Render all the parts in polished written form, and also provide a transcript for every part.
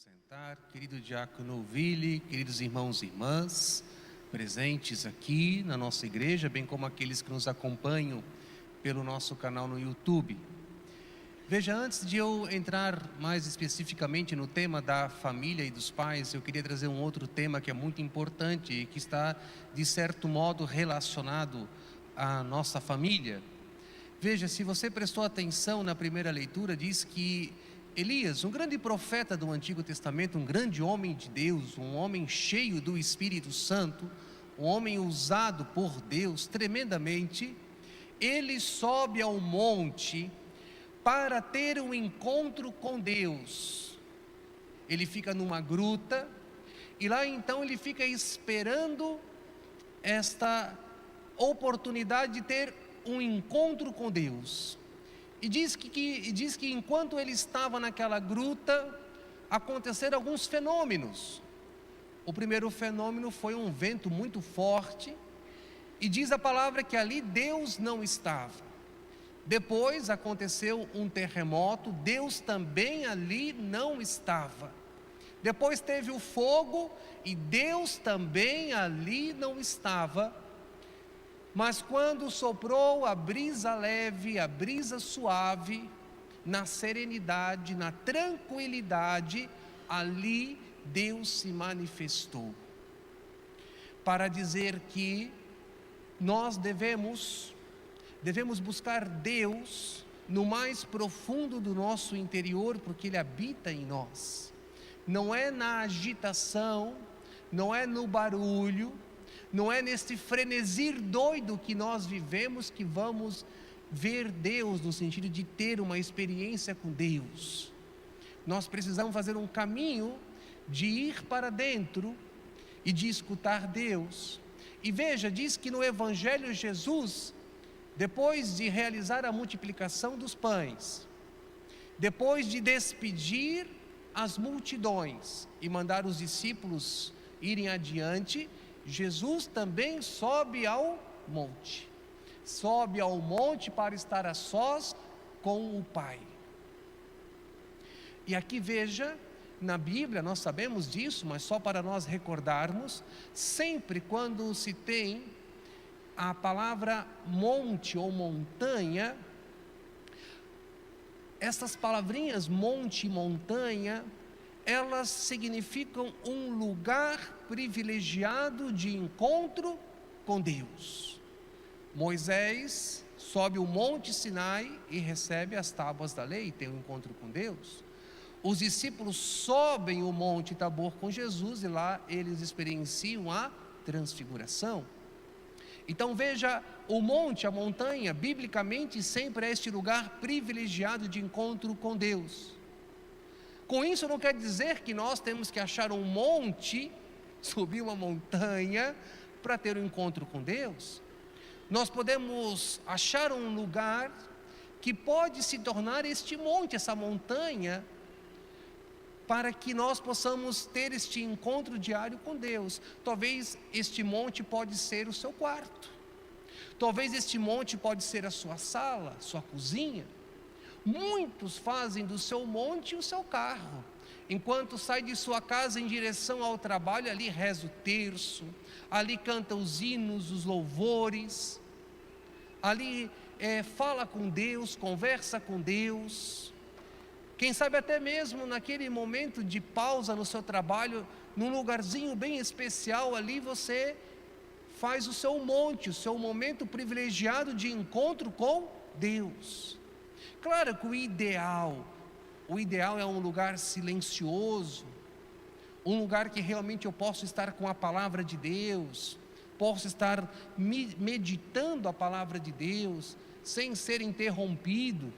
Sentar, querido diácono Willi, queridos irmãos e irmãs, presentes aqui na nossa igreja, bem como aqueles que nos acompanham pelo nosso canal no YouTube. Veja, antes de eu entrar mais especificamente no tema da família e dos pais, eu queria trazer um outro tema que é muito importante e que está, de certo modo, relacionado à nossa família. Veja, se você prestou atenção na primeira leitura, diz que Elias, um grande profeta do Antigo Testamento, um grande homem de Deus, um homem cheio do Espírito Santo, um homem usado por Deus tremendamente, ele sobe ao monte para ter um encontro com Deus. Ele fica numa gruta e lá então ele fica esperando esta oportunidade de ter um encontro com Deus. E diz que enquanto ele estava naquela gruta, aconteceram alguns fenômenos. O primeiro fenômeno foi um vento muito forte, e diz a palavra que ali Deus não estava. Depois aconteceu um terremoto, Deus também ali não estava. Depois teve o fogo, e Deus também ali não estava. Mas quando soprou a brisa leve, a brisa suave, na serenidade, na tranquilidade, ali Deus se manifestou. Para dizer que nós devemos buscar Deus no mais profundo do nosso interior, porque Ele habita em nós. Não é na agitação, não é no barulho, não é nesse frenesi doido que nós vivemos que vamos ver Deus, no sentido de ter uma experiência com Deus. Nós precisamos fazer um caminho de ir para dentro e de escutar Deus. E veja, diz que no Evangelho Jesus, depois de realizar a multiplicação dos pães, depois de despedir as multidões e mandar os discípulos irem adiante, Jesus também sobe ao monte para estar a sós com o Pai. E aqui veja, na Bíblia nós sabemos disso, mas só para nós recordarmos, sempre quando se tem a palavra monte ou montanha, essas palavrinhas monte e montanha, elas significam um lugar privilegiado de encontro com Deus. Moisés sobe o monte Sinai e recebe as tábuas da lei, tem um encontro com Deus. Os discípulos sobem o monte Tabor com Jesus e lá eles experienciam a transfiguração. Então veja, o monte, a montanha, biblicamente sempre é este lugar privilegiado de encontro com Deus. Com isso não quer dizer que nós temos que achar um monte, subir uma montanha para ter um encontro com Deus. Nós podemos achar um lugar que pode se tornar este monte, essa montanha, para que nós possamos ter este encontro diário com Deus. Talvez este monte pode ser o seu quarto. Talvez este monte pode ser a sua sala, sua cozinha. Muitos fazem do seu monte o seu carro. Enquanto sai de sua casa em direção ao trabalho, ali reza o terço, ali canta os hinos, os louvores, ali fala com Deus, conversa com Deus. Quem sabe até mesmo naquele momento de pausa no seu trabalho, num lugarzinho bem especial ali, você faz o seu monte, o seu momento privilegiado de encontro com Deus. Claro que o ideal é um lugar silencioso, um lugar que realmente eu posso estar com a palavra de Deus, posso estar meditando a palavra de Deus, sem ser interrompido,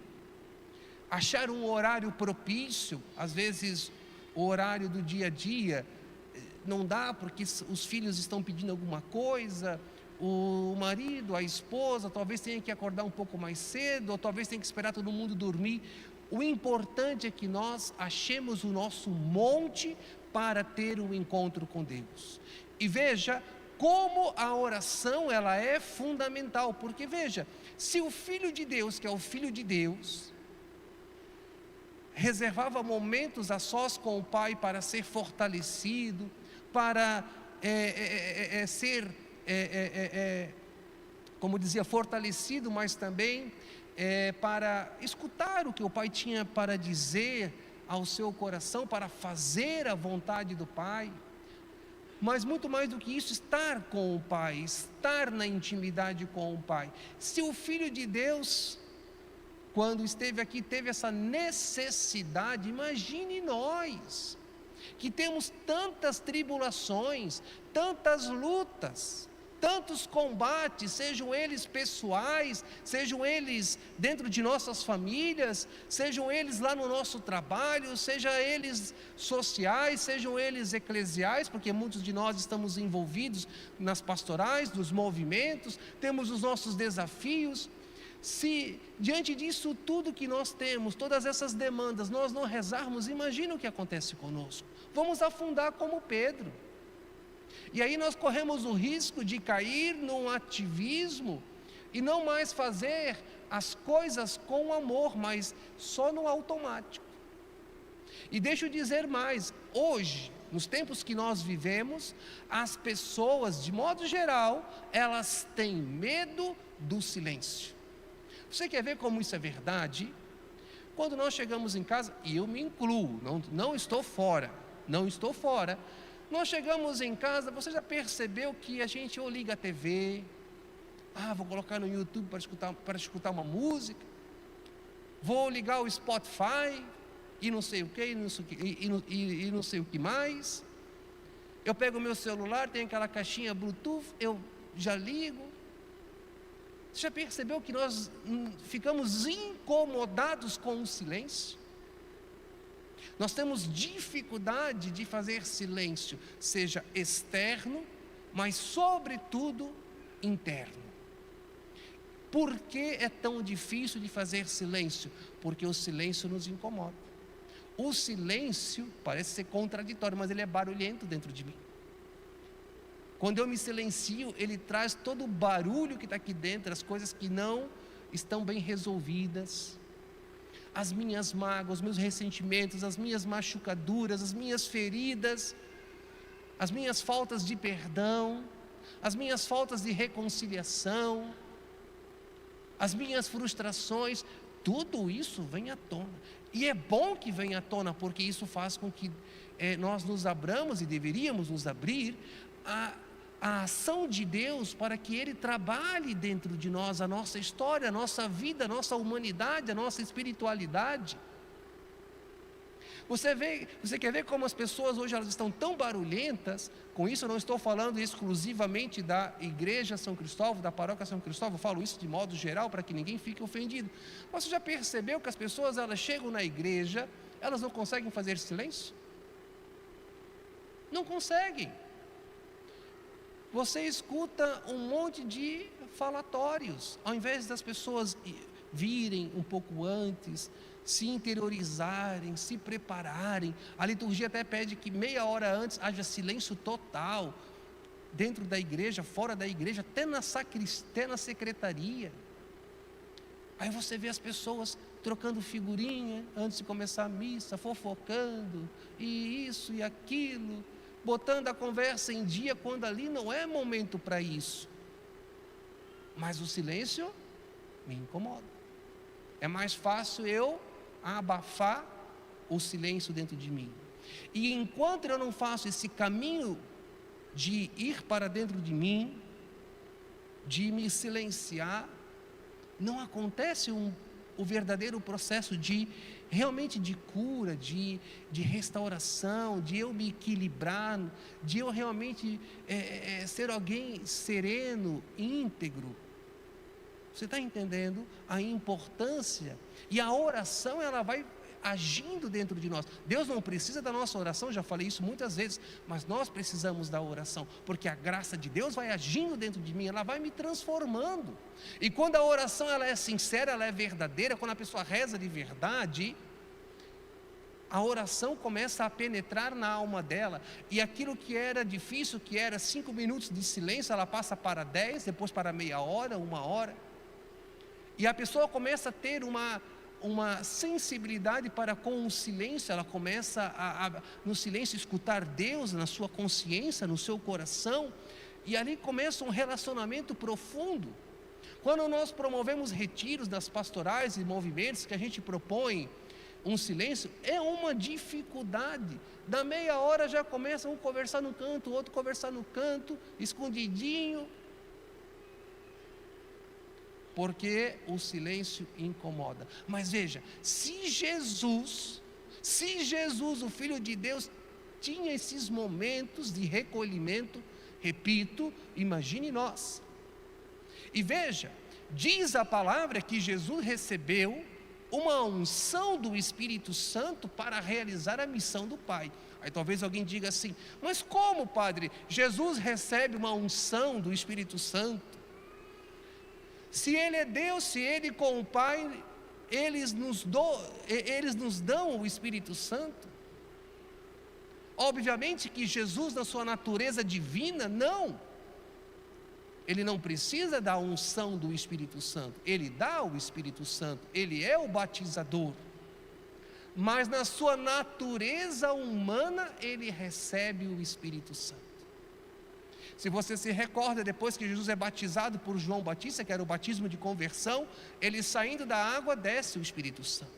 achar um horário propício. Às vezes o horário do dia a dia não dá porque os filhos estão pedindo alguma coisa, o marido, a esposa talvez tenha que acordar um pouco mais cedo, ou talvez tenha que esperar todo mundo dormir. O importante é que nós achemos o nosso monte para ter um encontro com Deus. E veja como a oração ela é fundamental, porque veja, se o Filho de Deus, que é o Filho de Deus, reservava momentos a sós com o pai para ser fortalecido, para ser, como dizia, fortalecido, mas também para escutar o que o pai tinha para dizer ao seu coração, para fazer a vontade do pai. Mas muito mais do que isso, estar com o pai, estar na intimidade com o pai. Se o Filho de Deus, quando esteve aqui, teve essa necessidade, imagine nós, que temos tantas tribulações, tantas lutas, tantos combates, sejam eles pessoais, sejam eles dentro de nossas famílias, sejam eles lá no nosso trabalho, sejam eles sociais, sejam eles eclesiais, porque muitos de nós estamos envolvidos nas pastorais, nos movimentos, temos os nossos desafios. Se diante disso tudo que nós temos, todas essas demandas, nós não rezarmos, imagina o que acontece conosco. Vamos afundar como Pedro. E aí nós corremos o risco de cair num ativismo e não mais fazer as coisas com amor, mas só no automático. E deixa eu dizer mais, hoje, nos tempos que nós vivemos, as pessoas, de modo geral, elas têm medo do silêncio. Você quer ver como isso é verdade? Quando nós chegamos em casa, e eu me incluo, não estou fora, nós chegamos em casa, você já percebeu que a gente ou liga a TV, vou colocar no YouTube para escutar uma música, vou ligar o Spotify, e não sei o que, e não sei o que mais, eu pego o meu celular, tem aquela caixinha Bluetooth, eu já ligo. Você já percebeu que nós ficamos incomodados com o silêncio? Nós temos dificuldade de fazer silêncio, seja externo, mas sobretudo interno. Por que é tão difícil de fazer silêncio? Porque o silêncio nos incomoda. O silêncio parece ser contraditório, mas ele é barulhento dentro de mim. Quando eu me silencio, ele traz todo o barulho que está aqui dentro, as coisas que não estão bem resolvidas, as minhas mágoas, os meus ressentimentos, as minhas machucaduras, as minhas feridas, as minhas faltas de perdão, as minhas faltas de reconciliação, as minhas frustrações, tudo isso vem à tona. E é bom que venha à tona, porque isso faz com que nós nos abramos, e deveríamos nos abrir, a ação de Deus para que Ele trabalhe dentro de nós a nossa história, a nossa vida, a nossa humanidade, a nossa espiritualidade. Você quer ver como as pessoas hoje elas estão tão barulhentas? Com isso eu não estou falando exclusivamente da igreja São Cristóvão, da paróquia São Cristóvão, eu falo isso de modo geral para que ninguém fique ofendido. Mas você já percebeu que as pessoas elas chegam na igreja, elas não conseguem fazer silêncio? Não conseguem. Você escuta um monte de falatórios, ao invés das pessoas virem um pouco antes, se interiorizarem, se prepararem. A liturgia até pede que meia hora antes haja silêncio total, dentro da igreja, fora da igreja, até na sacristia, na secretaria. Aí você vê as pessoas trocando figurinha antes de começar a missa, fofocando, e isso e aquilo, botando a conversa em dia, quando ali não é momento para isso. Mas o silêncio me incomoda. É mais fácil eu abafar o silêncio dentro de mim. E enquanto eu não faço esse caminho de ir para dentro de mim, de me silenciar, não acontece o verdadeiro processo de realmente de cura, de restauração, de eu me equilibrar, de eu realmente ser alguém sereno, íntegro. Você está entendendo a importância? E a oração ela vai agindo dentro de nós. Deus não precisa da nossa oração, já falei isso muitas vezes, mas nós precisamos da oração, porque a graça de Deus vai agindo dentro de mim, ela vai me transformando. E quando a oração ela é sincera, ela é verdadeira, quando a pessoa reza de verdade, a oração começa a penetrar na alma dela, e aquilo que era difícil, que era 5 minutos de silêncio, ela passa para 10, depois para meia hora, 1 hora, e a pessoa começa a ter uma uma sensibilidade para com o silêncio. Ela começa no silêncio, escutar Deus na sua consciência, no seu coração, e ali começa um relacionamento profundo. Quando nós promovemos retiros nas pastorais e movimentos que a gente propõe um silêncio, é uma dificuldade. Da meia hora já começa um conversar no canto, o outro conversar no canto, escondidinho, porque o silêncio incomoda. Mas veja, se Jesus, o Filho de Deus, tinha esses momentos de recolhimento, repito, imagine nós. E veja, diz a palavra que Jesus recebeu uma unção do Espírito Santo para realizar a missão do Pai. Aí talvez alguém diga assim: mas como, padre, Jesus recebe uma unção do Espírito Santo? Se Ele é Deus, se Ele com o Pai, eles nos dão o Espírito Santo. Obviamente que Jesus, na sua natureza divina, Ele não precisa da unção do Espírito Santo. Ele dá o Espírito Santo, Ele é o batizador. Mas na sua natureza humana, Ele recebe o Espírito Santo. Se você se recorda, depois que Jesus é batizado por João Batista, que era o batismo de conversão, ele saindo da água, desce o Espírito Santo.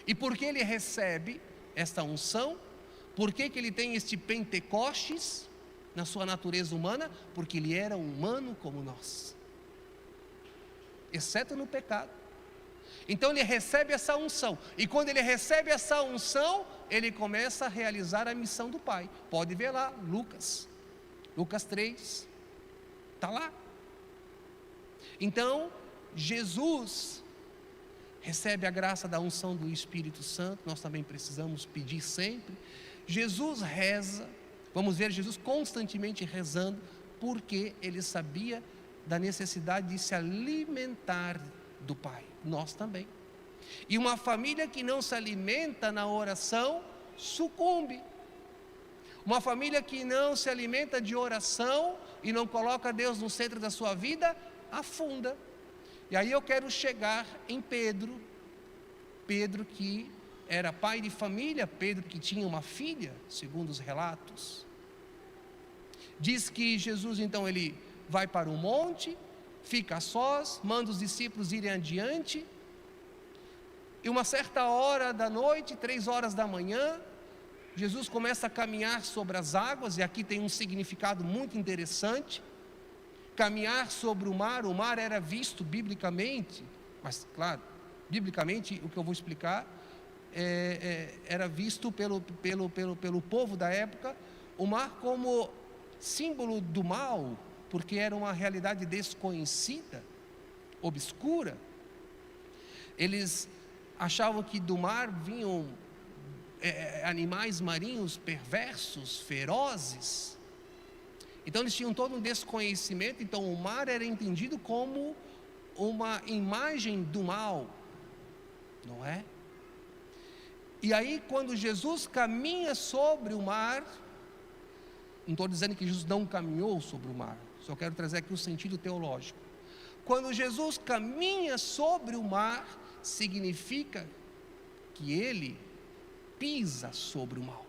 E por que ele recebe esta unção? Por que ele tem este Pentecostes na sua natureza humana? Porque ele era humano como nós, exceto no pecado. Então ele recebe essa unção, e quando ele recebe essa unção, ele começa a realizar a missão do Pai. Pode ver lá, Lucas 3, está lá. Então, Jesus recebe a graça da unção do Espírito Santo. Nós também precisamos pedir sempre. Jesus reza, vamos ver Jesus constantemente rezando, porque ele sabia da necessidade de se alimentar do Pai. Nós também. E uma família que não se alimenta na oração sucumbe. Uma família que não se alimenta de oração e não coloca Deus no centro da sua vida, afunda. E aí eu quero chegar em Pedro que era pai de família, Pedro que tinha uma filha, segundo os relatos. Diz que Jesus então ele vai para o monte, fica a sós, manda os discípulos irem adiante, e uma certa hora da noite, 3 horas da manhã, Jesus começa a caminhar sobre as águas, e aqui tem um significado muito interessante. Caminhar sobre o mar era visto biblicamente, mas claro, biblicamente o que eu vou explicar, era visto pelo povo da época, o mar como símbolo do mal, porque era uma realidade desconhecida, obscura. Eles achavam que do mar vinham animais marinhos perversos, ferozes. Então eles tinham todo um desconhecimento. Então o mar era entendido como uma imagem do mal, não é? E aí quando Jesus caminha sobre o mar, não estou dizendo que Jesus não caminhou sobre o mar, só quero trazer aqui o sentido teológico. Quando Jesus caminha sobre o mar, significa que ele pisa sobre o mal.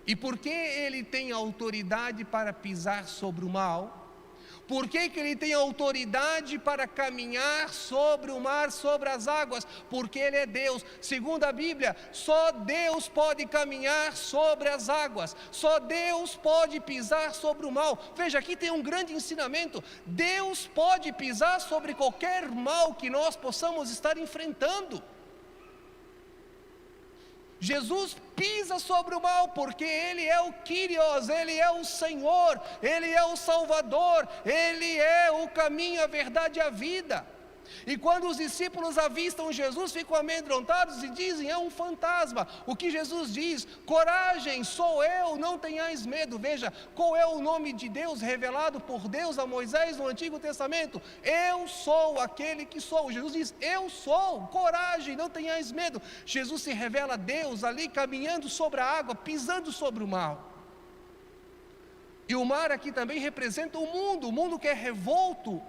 E por que ele tem autoridade para pisar sobre o mal? Por que ele tem autoridade para caminhar sobre o mar, sobre as águas? Porque ele é Deus. Segundo a Bíblia, só Deus pode caminhar sobre as águas, só Deus pode pisar sobre o mal. Veja, aqui tem um grande ensinamento. Deus pode pisar sobre qualquer mal que nós possamos estar enfrentando. Jesus pisa sobre o mal, porque Ele é o Kyrios, Ele é o Senhor, Ele é o Salvador, Ele é o caminho, a verdade e a vida. E quando os discípulos avistam Jesus, ficam amedrontados e dizem: é um fantasma. O que Jesus diz? Coragem, sou eu, não tenhais medo. Veja, qual é o nome de Deus revelado por Deus a Moisés no Antigo Testamento? Eu sou aquele que sou. Jesus diz: eu sou, coragem, não tenhais medo. Jesus se revela a Deus ali caminhando sobre a água, pisando sobre o mal. E o mar aqui também representa o mundo que é revolto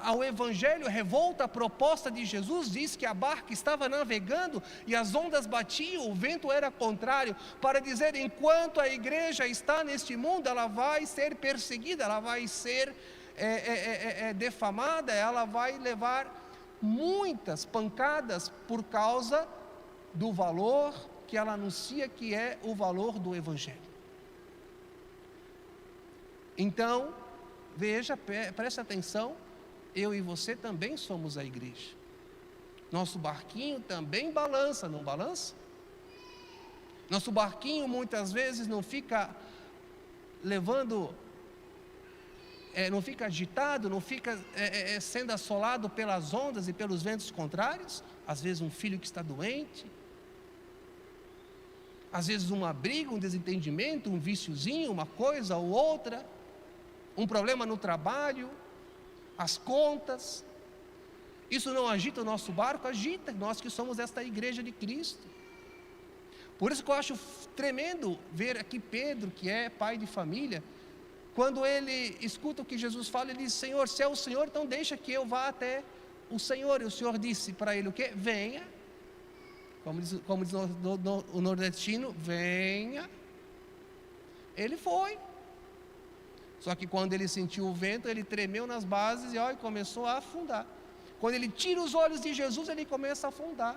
ao Evangelho, revolta a proposta de Jesus, diz que a barca estava navegando e as ondas batiam, o vento era contrário, para dizer, enquanto a igreja está neste mundo, ela vai ser perseguida, ela vai ser defamada, ela vai levar muitas pancadas por causa do valor que ela anuncia, que é o valor do Evangelho. Então, veja, preste atenção, eu e você também somos a igreja. Nosso barquinho também balança, não balança? Nosso barquinho muitas vezes não fica levando, não fica agitado, não fica sendo assolado pelas ondas e pelos ventos contrários. Às vezes um filho que está doente, às vezes uma briga, um desentendimento, um viciozinho, uma coisa ou outra, um problema no trabalho, as contas. Isso não agita o nosso barco? Agita, nós que somos esta igreja de Cristo. Por isso que eu acho tremendo ver aqui Pedro, que é pai de família, quando ele escuta o que Jesus fala, ele diz, Senhor, se é o Senhor, então deixa que eu vá até o Senhor. E o Senhor disse para ele o quê? Venha, como diz o nordestino, venha. Ele foi. Só que quando ele sentiu o vento, ele tremeu nas bases e começou a afundar. Quando ele tira os olhos de Jesus, ele começa a afundar.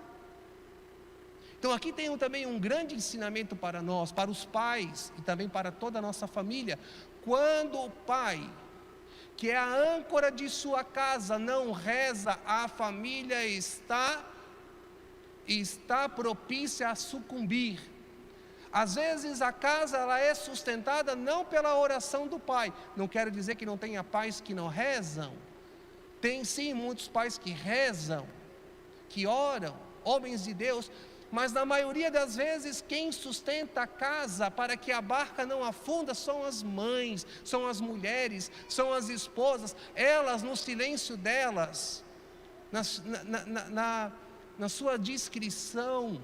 Então aqui tem também um grande ensinamento para nós, para os pais e também para toda a nossa família. Quando o pai, que é a âncora de sua casa, não reza, a família está propícia a sucumbir. Às vezes a casa ela é sustentada não pela oração do pai. Não quero dizer que não tenha pais que não rezam. Tem sim muitos pais que rezam, que oram, homens de Deus. Mas na maioria das vezes quem sustenta a casa para que a barca não afunda são as mães, são as mulheres, são as esposas. Elas no silêncio delas, na sua discrição,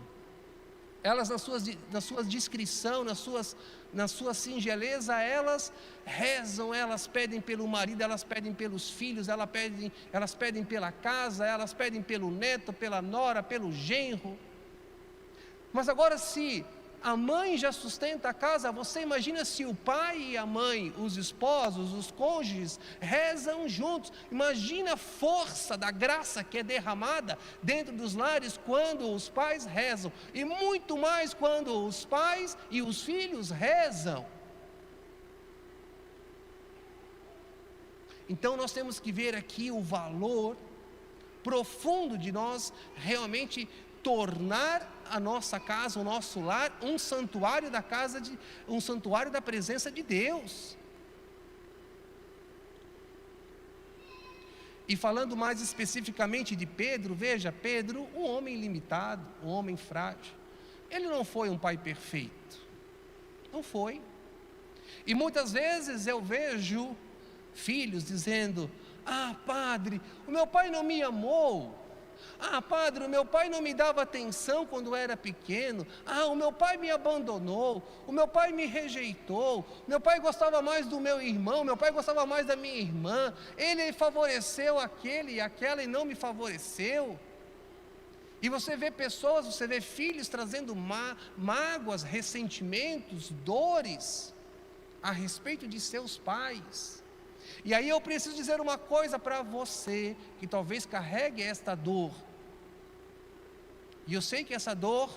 elas na sua discrição, na sua singeleza, elas rezam, elas pedem pelo marido, elas pedem pelos filhos, elas pedem pela casa, elas pedem pelo neto, pela nora, pelo genro. Mas agora, se a mãe já sustenta a casa, você imagina se o pai e a mãe, os esposos, os cônjuges, rezam juntos. Imagina a força da graça que é derramada dentro dos lares quando os pais rezam, e muito mais quando os pais e os filhos rezam. Então nós temos que ver aqui o valor profundo de nós realmente tornar a nossa casa, o nosso lar, um santuário um santuário da presença de Deus. E falando mais especificamente de Pedro, veja, Pedro, um homem limitado, um homem frágil. Ele não foi um pai perfeito, não foi. E muitas vezes eu vejo filhos dizendo, padre, o meu pai não me amou. Padre, o meu pai não me dava atenção quando era pequeno. O meu pai me abandonou. O meu pai me rejeitou. Meu pai gostava mais do meu irmão. Meu pai gostava mais da minha irmã. Ele favoreceu aquele e aquela e não me favoreceu. E você vê pessoas, você vê filhos trazendo mágoas, ressentimentos, dores a respeito de seus pais. E aí eu preciso dizer uma coisa para você, que talvez carregue esta dor. E eu sei que essa dor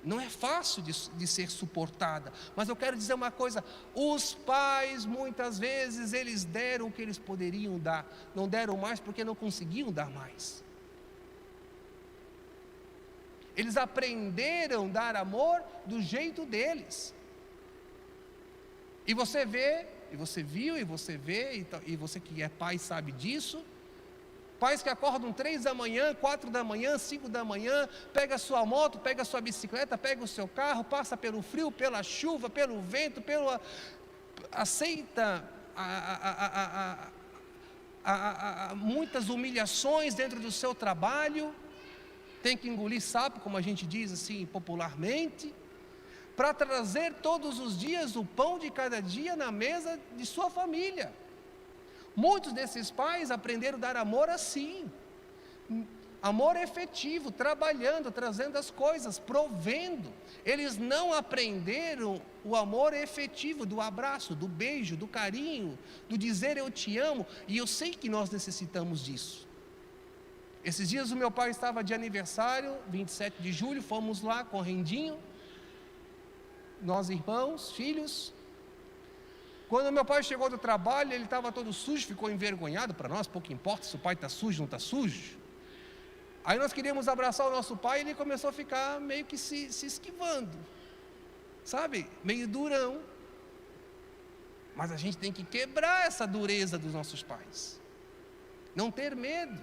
não é fácil de ser suportada. Mas eu quero dizer uma coisa, os pais muitas vezes eles deram o que eles poderiam dar. Não deram mais porque não conseguiam dar mais. Eles aprenderam a dar amor do jeito deles. E você vê, e você viu, e você vê, e você que é pai sabe disso. Pais que acordam 3 da manhã, 4 da manhã, 5 da manhã, pega a sua moto, pega a sua bicicleta, pega o seu carro, passa pelo frio, pela chuva, pelo vento, aceita muitas humilhações dentro do seu trabalho, tem que engolir sapo, como a gente diz assim popularmente, para trazer todos os dias o pão de cada dia na mesa de sua família. Muitos desses pais aprenderam a dar amor assim, amor efetivo, trabalhando, trazendo as coisas, provendo. Eles não aprenderam o amor efetivo do abraço, do beijo, do carinho, do dizer eu te amo, e eu sei que nós necessitamos disso. Esses dias o meu pai estava de aniversário, 27 de julho, fomos lá correndinho, nós irmãos, filhos. Quando meu pai chegou do trabalho, ele estava todo sujo, ficou envergonhado. Para nós pouco importa se o pai está sujo ou não está sujo. Aí nós queríamos abraçar o nosso pai e ele começou a ficar meio que se esquivando, sabe, meio durão. Mas a gente tem que quebrar essa dureza dos nossos pais, não ter medo,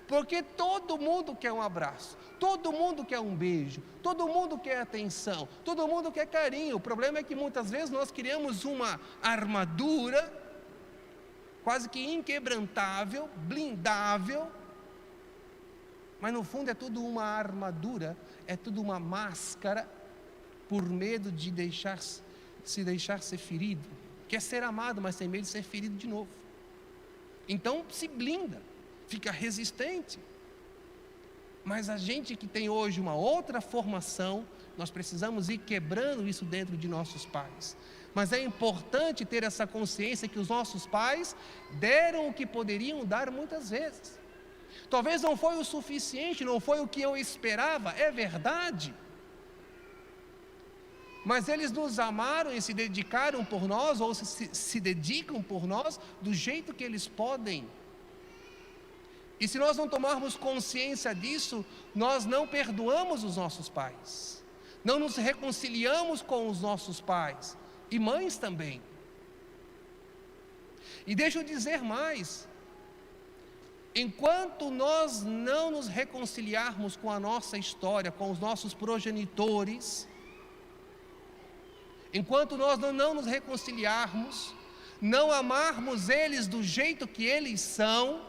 porque todo mundo quer um abraço, todo mundo quer um beijo, todo mundo quer atenção, todo mundo quer carinho. O problema é que muitas vezes nós criamos uma armadura quase que inquebrantável, blindável, mas no fundo é tudo uma armadura, é tudo uma máscara, por medo de se deixar ser ferido. Quer ser amado, mas tem medo de ser ferido de novo. Então se blinda, fica resistente. Mas a gente que tem hoje uma outra formação, nós precisamos ir quebrando isso dentro de nossos pais. Mas é importante ter essa consciência que os nossos pais deram o que poderiam dar muitas vezes. Talvez não foi o suficiente, não foi o que eu esperava, é verdade. Mas eles nos amaram e se dedicaram por nós, ou se dedicam por nós, do jeito que eles podem. E se nós não tomarmos consciência disso, nós não perdoamos os nossos pais, não nos reconciliamos com os nossos pais, e mães também. E deixa eu dizer mais, enquanto nós não nos reconciliarmos com a nossa história, com os nossos progenitores, enquanto nós não nos reconciliarmos, não amarmos eles do jeito que eles são,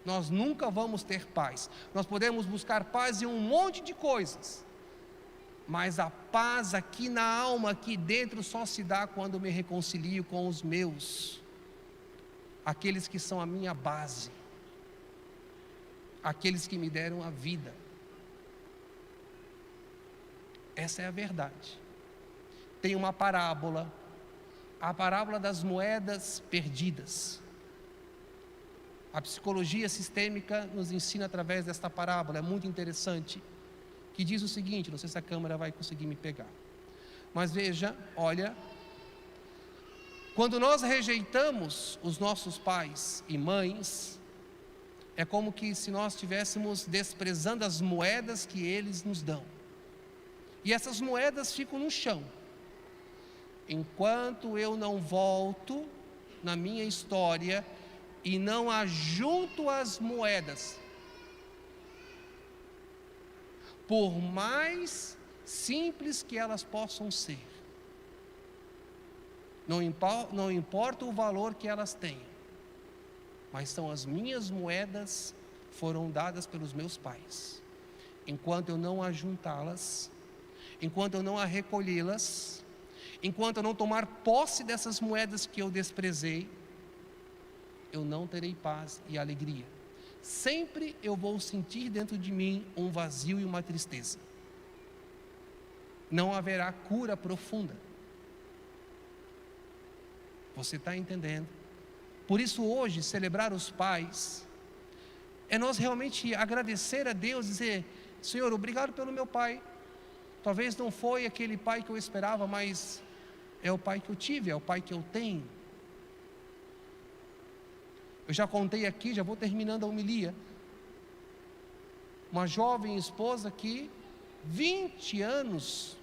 nós nunca vamos ter paz. Nós podemos buscar paz em um monte de coisas, mas a paz aqui na alma, aqui dentro, só se dá quando eu me reconcilio com os meus, aqueles que são a minha base, aqueles que me deram a vida. Essa é a verdade. Tem uma parábola, a parábola das moedas perdidas. A psicologia sistêmica nos ensina através desta parábola, é muito interessante, que diz o seguinte, não sei se a câmera vai conseguir me pegar, mas veja, olha, quando nós rejeitamos os nossos pais e mães, é como que se nós estivéssemos desprezando as moedas que eles nos dão, e essas moedas ficam no chão, enquanto eu não volto na minha história e não ajunto as moedas, por mais simples que elas possam ser, não importa o valor que elas tenham, mas são as minhas moedas, foram dadas pelos meus pais. Enquanto eu não ajuntá-las, enquanto eu não a recolhê-las, enquanto eu não tomar posse dessas moedas que eu desprezei, eu não terei paz e alegria. Sempre eu vou sentir dentro de mim um vazio e uma tristeza. Não haverá cura profunda. Você está entendendo? Por isso hoje, celebrar os pais, é nós realmente agradecer a Deus, dizer, Senhor, obrigado pelo meu pai. Talvez não foi aquele pai que eu esperava, mas é o pai que eu tive, é o pai que eu tenho. Eu já contei aqui, já vou terminando a homilia, uma jovem esposa que 20 anos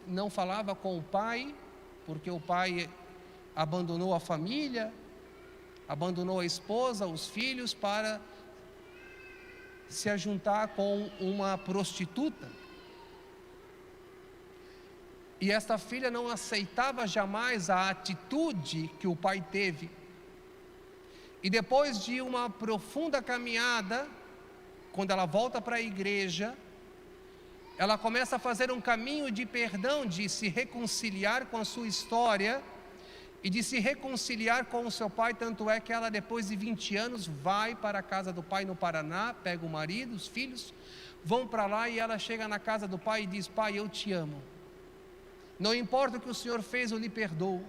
não falava com o pai, porque o pai abandonou a família, abandonou a esposa, os filhos, para se ajuntar com uma prostituta. E esta filha não aceitava jamais a atitude que o pai teve. E depois de uma profunda caminhada, quando ela volta para a igreja, ela começa a fazer um caminho de perdão, de se reconciliar com a sua história, e de se reconciliar com o seu pai. Tanto é que ela, depois de 20 anos, vai para a casa do pai no Paraná, pega o marido, os filhos, vão para lá, e ela chega na casa do pai e diz: pai, eu te amo, não importa o que o senhor fez, eu lhe perdoo.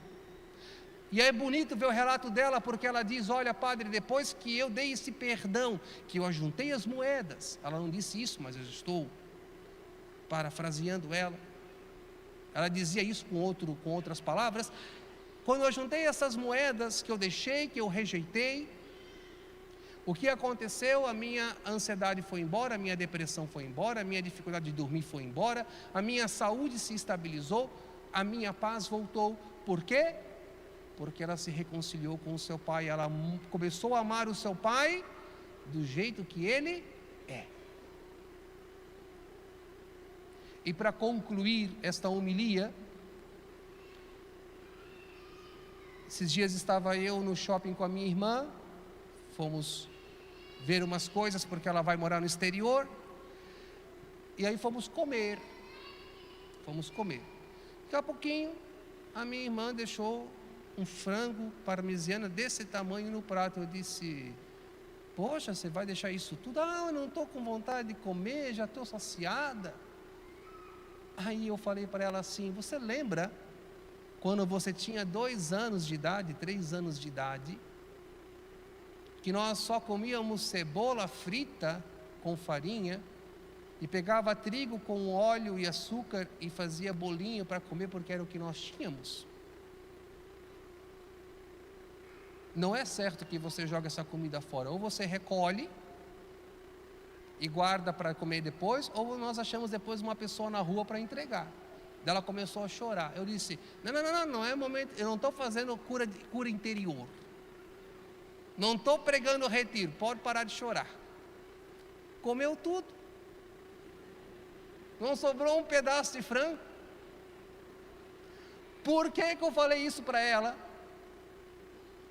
E é bonito ver o relato dela, porque ela diz: olha, padre, depois que eu dei esse perdão, que eu ajuntei as moedas, ela não disse isso, mas eu estou parafraseando ela, ela dizia isso com outras palavras: quando eu ajuntei essas moedas que eu deixei, que eu rejeitei, o que aconteceu? A minha ansiedade foi embora, a minha depressão foi embora, a minha dificuldade de dormir foi embora, a minha saúde se estabilizou, a minha paz voltou. Por quê? Porque ela se reconciliou com o seu pai, ela começou a amar o seu pai do jeito que ele é. E para concluir esta homilia, esses dias estava eu no shopping com a minha irmã, fomos ver umas coisas porque ela vai morar no exterior, e aí fomos comer. Daqui a pouquinho a minha irmã deixou um frango parmegiana desse tamanho no prato. Eu disse: poxa, você vai deixar isso tudo? Ah, eu não estou com vontade de comer, já estou saciada. Aí eu falei para ela assim: você lembra quando você tinha 2 anos de idade, 3 anos de idade, que nós só comíamos cebola frita com farinha, e pegava trigo com óleo e açúcar e fazia bolinho para comer, porque era o que nós tínhamos? Não é certo que você joga essa comida fora. Ou você recolhe e guarda para comer depois, ou nós achamos depois uma pessoa na rua para entregar. Daí ela começou a chorar. Eu disse: não é momento, eu não estou fazendo cura interior, não estou pregando retiro, pode parar de chorar. Comeu tudo, não sobrou um pedaço de frango. Por que eu falei isso para ela?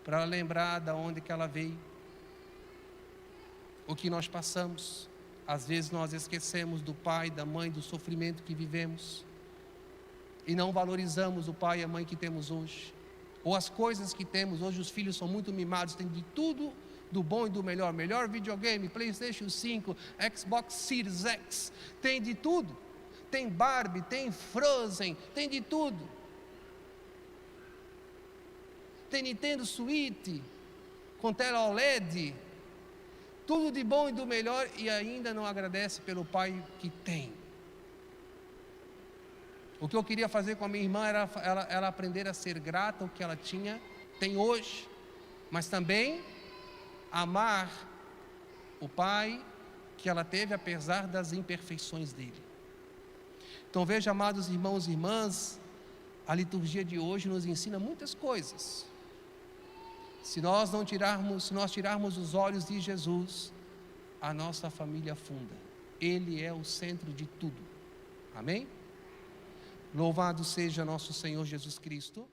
Para ela lembrar de onde que ela veio, o que nós passamos. Às vezes nós esquecemos do pai, da mãe, do sofrimento que vivemos, e não valorizamos o pai e a mãe que temos hoje, ou as coisas que temos. Hoje os filhos são muito mimados, tem de tudo, do bom e do melhor videogame, PlayStation 5, Xbox Series X, tem de tudo, tem Barbie, tem Frozen, tem de tudo, tem Nintendo Switch com tela OLED, tudo de bom e do melhor, e ainda não agradece pelo pai que tem. O que eu queria fazer com a minha irmã era ela aprender a ser grata ao que ela tem hoje, mas também amar o pai que ela teve, apesar das imperfeições dele. Então veja, amados irmãos e irmãs, a liturgia de hoje nos ensina muitas coisas. Se nós tirarmos os olhos de Jesus, a nossa família afunda. Ele é o centro de tudo. Amém? Louvado seja nosso Senhor Jesus Cristo.